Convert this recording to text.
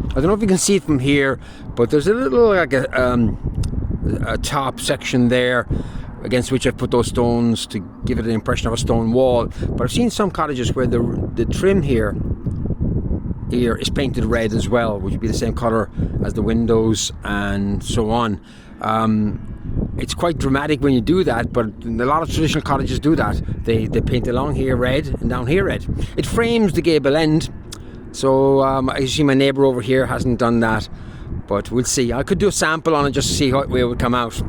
I don't know if you can see it from here, but there's a little like a top section there against which I've put those stones to give it an impression of a stone wall. But I've seen some cottages where the trim here is painted red as well, which would be the same colour as the windows and so on. It's quite dramatic when you do that, but a lot of traditional cottages do that. They paint along here red and down here red. It frames the gable end. So I see my neighbour over here hasn't done that, but we'll see. I could do a sample on it just to see how it would come out.